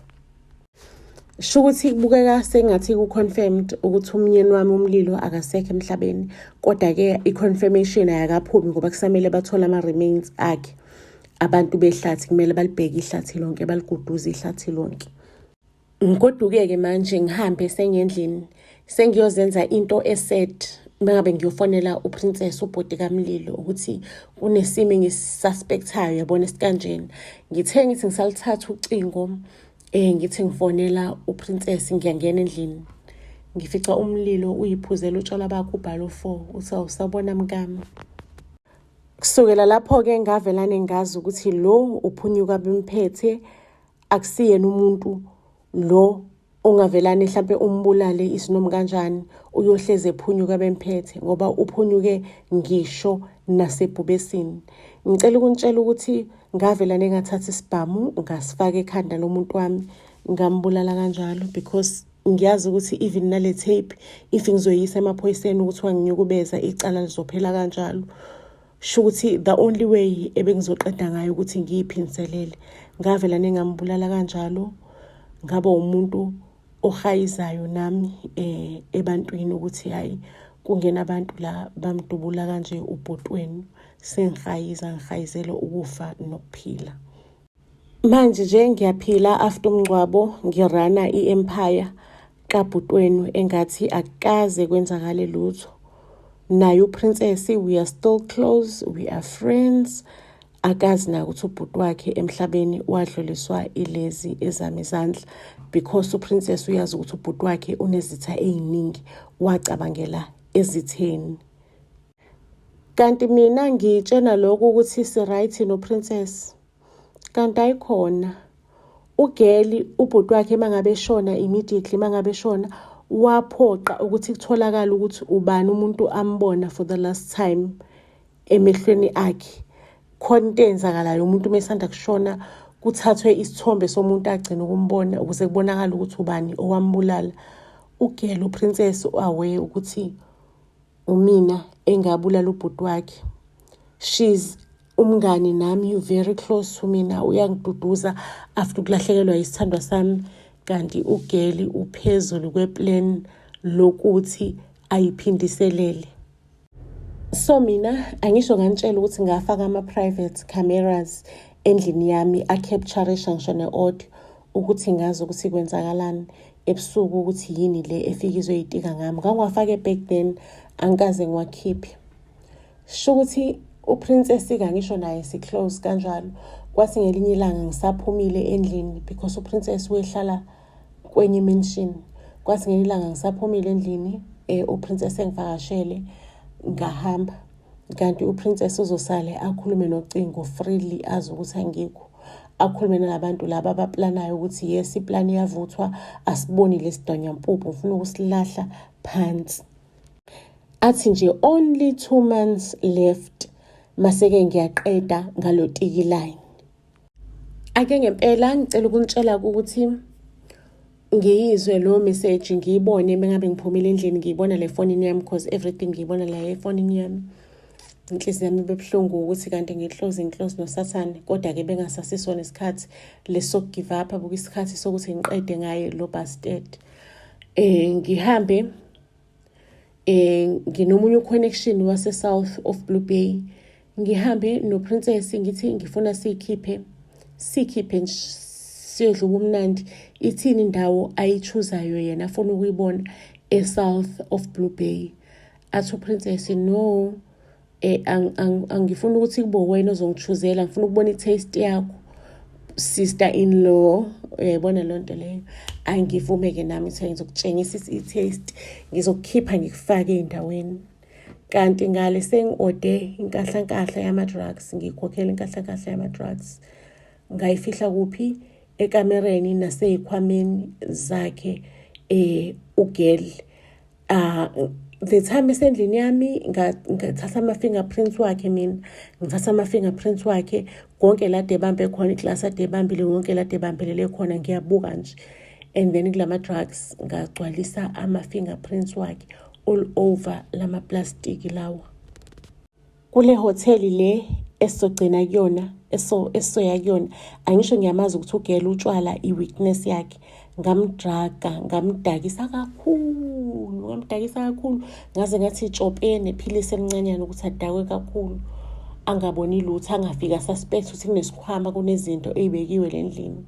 Sho ukuthi kubukeka sengathi ku-confirmed ukuthi umnyeni wami umlilo akasekho emhlabeni, kodwa-ke i-confirmation ayakaphumi ngoba kusamele bathole ama-remains akhe. Abantu behlathi kumele balibheke ihlathi lonke, baliguduze ihlathi lonke. Kodwa-ke manje ngihambe sengendlini, sengiyozenza into eset. Mangabe ngiyofonela uprincess ubhodi kamlilo ukuthi kunesimo engisuspectayo, yabona esikanjena. Ngithe ngithi ngisalithatha ucingo, ngithi ngifonela uprincess, ngiyangena endlini, ngifica umlilo uyiphuzela utshwala bakho ubhalo 4. Uthi awusabona mkami. Kusukela lapho-ke ngavelane ngazi ukuthi lo uphunyuka bemphethe, akusiyena umuntu lo ongavelane mhlambe umbulale isinoma kanjani uyohleze ephunyuka bemphethe, ngoba uphunyuke ngisho nasebhubesini. Ngicela ukuntshela ukuthi ngavelane ngathatha isibhamu ngasifaka ekhanda lomuntu wami, ngambulala kanjalo, because ngiyazi ukuthi even nale tape if ngizoyisa emaphoyiseni ukuthi wanginyukubeza icala lizophela kanjalo. Sho ukuthi the only way ebengizoqeda ngayo ukuthi ngiyiphinselele, ngavelane ngambulala kanjalo. Ngaba umuntu ohayizayo nami ebantwini ukuthi hayi kungena abantu la bamdubula kanje ubhotweni, ngihayizela ukufa nokuphila. Manje nje ngiyaphila after umngcwabo, ngirana i-empire kabhotweni engathi akukaze kwenzakale lutho. Naye uprincess, we are still close, we are friends. Akazi na ukuthi ubhuti wakhe emhlabeni wadluliswa ilezi ezami izandla, because uprincess uyazi ukuthi ubhuti wakhe unezitha eziningi, wacabangela ezitheni. Kanti mina ngitshena lokho ukuthi si-right noprincess, kanti ayikhona. Ugeli ubhuti wakhe mangabe eshona, immediately mangabe eshona, waphoqa ukuthi kutholakala ukuthi ubani umuntu ambona for the last time emehlweni akhe. Khona into eyenzakalayo umuntu mesanda kushona, kuthathwe isithombe somuntu agcina ukumbona ukuze kubonakala ukuthi ubani owambulala. Ugeli uprincess awe ukuthi umina engabulala ubhuti wakhe. She's umngani nami, very close to mina, uyangiduduza after ukulahlekelwa isithandwa sami. Kanti ugeli uphezulu kweplan lokuthi ayiphindiselele. So mina angisho ngantshela ukuthi ngafaka ama-private cameras endlini yami, a-capture ngisho ne-audio ukuthi ngazi ukuthi kwenzakalani. ebusuku ukuthi yini le efika izoyitika ngami. Ngangwafake back then angikaze ngiwakhiphe. Sho ukuthi uprincess-ke ngisho naye si-close kanjalo. Kwathi ngelinye ilanga ngisaphumile endlini because uprincess wehlala kwenye mansion. Kwathi ngelinye ilanga ngisaphumile endlini uprincess engivakashele ngahamba. Kanti uprincess uzosale akhulume nocingo freely azi ukuthi angikho. Akhulume nalabantu laba abaplanayo ukuthi yes iplan iyavuthwa asiboni lesidonyampuphu ngifuna ukusilahla phansi. Athi nje only 2 months left maseke ngiyaqeda ngalo tiki line. Ake ngempela ngicela ukunitshela ukuthi ngiyizwe lo message ngiyibone mengabe ngiphumile endlini ngiyibona le phone yami because everything ngiyibona la efonini yami. Inhliziyo yami bebuhlungu ukuthi kanti ngiclose noSathane kodwa ke bengasasisona isikhathi leso give up abuka isikhathi sokuthi ngiqede ngaye lo bastard. Ngihambe nginomunye connection wase South of Blue Bay. Ngihambe no princess ngithi ngifuna sikhiphe siyodla ubumnandi. Ithini indawo ayichuzayo yena afuna ukuyibona eSouth of Blue Bay. Athi princess no angifuna ukuthi kube wena ozongichuzela ngifuna ukubona i-taste yakho sister in law. Uyayibona lo nto leyo angivumeke nami ukuthi ngizokutshengisa i-taste ngizokukhipha ngikufake endaweni. Kanti ngale sengi-ode inkahlankahla yama-drugs ngikhokhela inkahlankahla yama-drugs. Ngayifihla kuphi ekamereni naseyikhwameni zakhe ugirl. The time esendlini yami ngathatha ama-fingerprints wakhe mina. Ngithatha ama-fingerprints wakhe konke la debambe khona iclass adebambile wonke la debambelele khona ngiyabuka nje. And then kulama drugs ngagcwalisa ama-fingerprints wakhe all over lama plastic lawa. Kule hotel le esogcina kuyona esoya kuyona angisho ngiyamazi ukuthi ugela utshwala i-weakness yakhe. Ngamdakisa kakhulu ngaze ngathi itshopene philisi elincanyana ukuthi adakwe kakhulu angaboni lutho angafika suspect ukuthi kunesikhwama kunezinto ezibekiwe lendlini.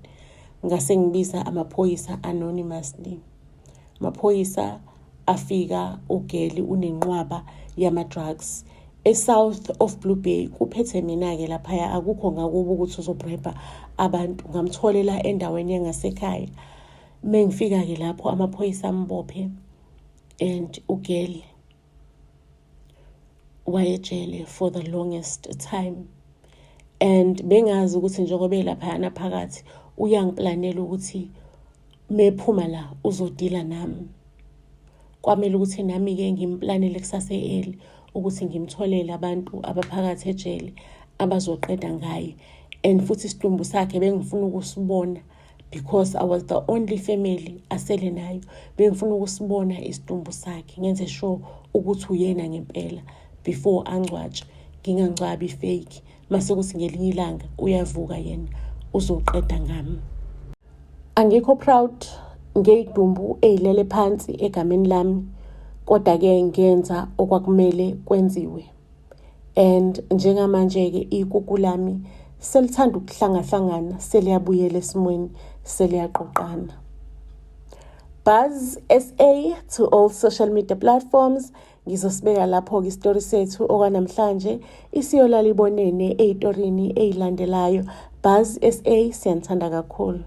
Ngase ngibiza amaphoyisa anonymously. Amaphoyisa afika ugeli unenqwaba yama drugs eSouth of Blue Bay. Kuphethe mina ke lapha akukho ngakubo ukuthi uzobreba abantu. Ngamtholela endaweni yangasekhaya. Mengifika ke lapho amaphoyisa ambophe and ugeli wayejele for the longest time. And bengazi ukuthi njengoba elapha phakathi uyangiplanela ukuthi mephuma la uzodila nami. Kwamele ukuthi nami ke ngimplanele kusase early ukuthi ngimtholele abantu abaphakathi ejele abazoqeda ngaye. And futhi isidumbu sakhe bengifuna ukusibona because I was the only family asele nayo. Bengifuna ukusibona isidumbu sakhe ngenze sure ukuthi uyena ngempela before angcwatshwe. Ngingangcwabi fake mase kuthi ngelinye ilanga uyavuka yena uzoqeda ngami. Angikho proud ngeyidumbu ezilele phansi egameni lami kodwa ke ngenza okwakumele kwenziwe. And njengamanje ke ikuku lami selithanda ukuhlangana seliyabuyela esimweni seliyaqoqana. Buzz SA to all social media platforms. Ngizosibeka lapho ke story sethu okwanamhlanje isiyolala ibonene ezitorini ezilandelayo. Buzz SA siyanthanda kakhulu.